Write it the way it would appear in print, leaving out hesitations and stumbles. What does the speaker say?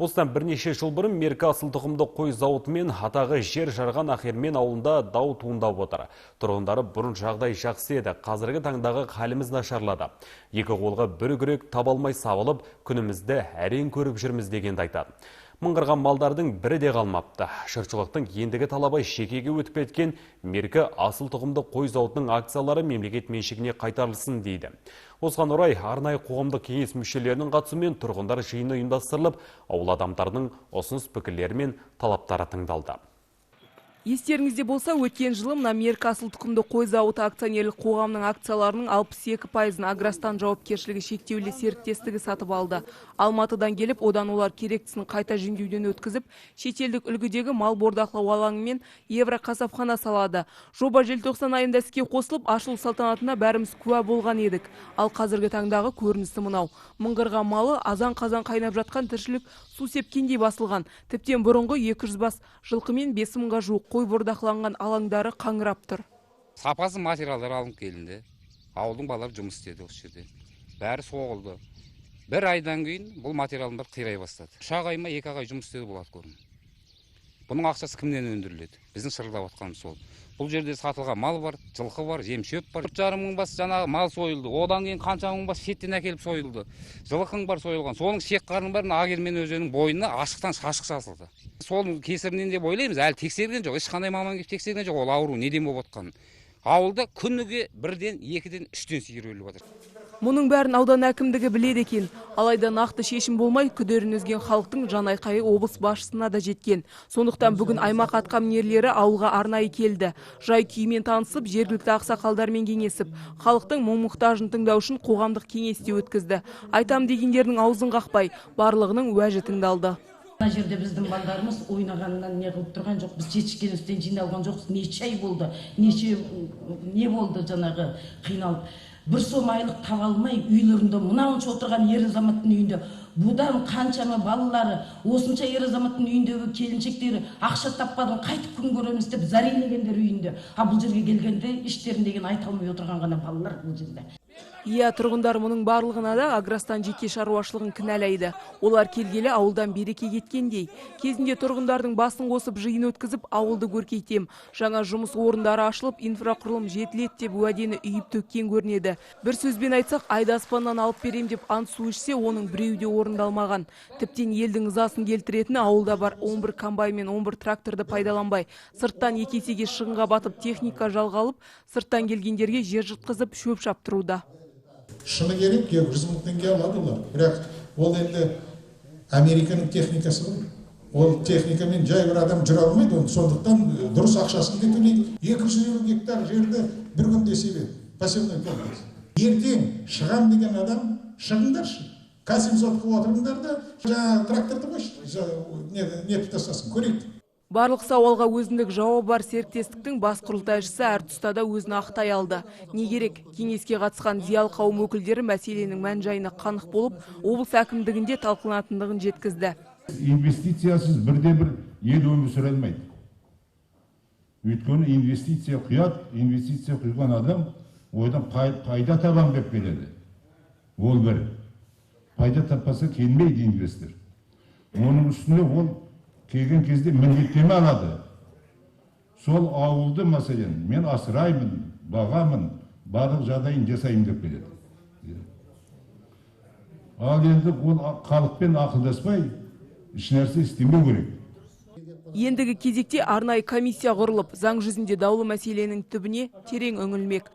Осыдан бірнеше жыл бұрын Меркі асыл тұқымды қой зауыты мен атағы жер жарған Ақермен ауылында дау туындап отыр. Тұрғындары бұрын жағдай жақсы еді, қазіргі таңдағы халіміз нашарлады. Екі қолға бір күрек таба алмай сабылып, күнімізді әрең көріп жүрміз дегенді айтады. Мыңғырған малдардың бірі де қалмапты. Жұртшылықтың ендігі талабы шекеге өтіп кеткен Меркі асыл тұқымды қой зауытының акциялары мемлекет меншігіне қайтарылсын дейді. Осыған орай арнайы қоғамдық кеңес мүшелерінің қатысуымен тұрғындар жиыны ұйымдастырылып, ауыл адамдарының ұсыныс пікірлері мен талаптары тыңдалды. Естеріңізде болса, өткен жылы Меркі асыл тұқымды қой зауыты акционерлік қоғамның акцияларының 62%-ын Агростан жауапкершілігі шектеулі серіктестігі сатып алды. Алматыдан келіп, одан олар керектісін қайта жөндеуден өткізіп, шетелдік үлгідегі мал бордақылау алаңы мен Евро қасапхана салады. Жоба желтоқсан айында іске қосылып, ашылу салтанатына бәріміз куә болған едік. Ал қазіргі таңдағы көрінісі мынау. Мыңғырған малы азан-қазан қайнап жатқан тіршілік су сепкендей басылған. Тіптен бұрынғы 200 бас жылқы мен 5 мыңға жуық қой бордақыланған алаңдары қаңырап тұр. Сапасы материалдар алынып келінді. Ауылдың балалары жұмыс істеді осы жерде. Бәрі соғылды. Бір айдан кейін бұл материалдар қирай бастады. 3 ай ма 2 ай жұмыс істеді болады көрін. Бұның ақшасы кімнен өндіріледі? Біздің шырылдап отқанымыз сол. Бұл жерде сатылған мал бар, жылқы бар, жем-шөп бар. 4,5 мың бас жаңағы мал сойылды. Одан кейін қанша мың бас шеттен әкеліп сойылды. Жылқың бар сойылған. Соның шек қарының бәрін Ақермен өзенінің бойына ашықтан шашық жасылды. Сол кесірінен деп ойлаймыз, әлі тексерген жоқ. Ешқандай маман келіп тексерген жоқ. Ол ауру неден болып отқанын. Ауылда күніге 1-ден, 2-ден, 3-тен сиыр өліп жатыр. Мұның бәрін аудан әкімдігі біледі екен. Алайда нақты шешім болмай, күдерін үзген халықтың жанайқайы облыс басшысына да жеткен. Сондықтан бүгін аймақ атқамінерлері ауылға арнайы келді. Жай күйімен танысып, жергілікті ақсақалдармен кеңесіп, халықтың мұң-мұқтажын тыңдау үшін қоғамдық кеңесте өткізді. Айтам дегендердің аузын қақпай, барлығының уәжі тыңдалды. Мына жерде біздің балдарымыз ойнағаннан не қылып тұрған жоқ. Біз жетішкеністен жиналған жоқпыз. Неше ай болды, не болды жаңағы қиналып. Бір сом айлық таба алмай, үйлерінде мынауынша отырған ер азаматтың үйінде, бұдан қаншама балалары, осынша ер азаматтың үйіндегі келіншектері ақша таппадың, қайтып күн көреміз деп зәрелегендер үйінде. Бұл жерге келгенде іштеріндеген айта алмай отырған ғана балалар бұл жерде. Иә, тұрғындар мұның барлығына да Агростан жеке шаруашылығын кінәлайды. Олар келгелі ауылдан береке кеткендей. Кезінде тұрғындардың басын қосып жиын өткізіп, ауылды көркейтем. Жаңа жұмыс орындары ашылып, инфрақұрылым жетіледі деп уәдені үйіп төккен көрінеді. Bir сөзбен айтсақ, айды аспаннан алып берем деп ант су ішсе, оның біреуі де орындалмаған. Тіптен елдің ызасын келтіретіні ауылда бар 11 комбайн мен 11 тракторды пайдаланбай, сырттан 2 есеге шығынға батып техника жалға алып, сырттан келгендерге жер жыртқызып шөп шаптыруда. Шыны керек, 200 мың теңге алады олар. Бірақ ол енді Американың техникасы ғой. Ол техникамен жай бір адам жүре алмайды, сондықтан дұрыс ақшасын да төлейді. 250 гектар жерді бір күнде себеді. Пассивный комплекс. Ертең шығам деген адам шығыңдаршы. Кәсіп сотқа отырыңдар да жаңағы тракторды қойшы, нетіп тастасын, көрейік. Барлық сауалға өзіндік жауап бар серіктестіктің бас құрылтайшысы әр тұстада өзін ақтай алды. Не керек? Кеңеске қатысқан зиялы қауым өкілдері мәселенің мән-жайына қанық болып, облыс әкімдігінде талқыланатындығын жеткізді. Инвестициясыз бірде-бір ел өмір сүре алмайды. Өйткені инвестиция құйған адам ойдан пайда табам деп келеді. Ол бір. Пайда таппаса келмейді инвестор. Оның үстіне ол келген кезде міндеттеме алады. Сол ауылды мәселен мен асыраймын, бағамын, барлық жағдайын жасайын деп келеді. Ал енді ол халықпен ақылдаспай, ешнәрсе істемеу керек. Ендігі кезекте арнайы комиссия құрылып, заң жүзінде даулы мәселенің түбіне терең үңілмек.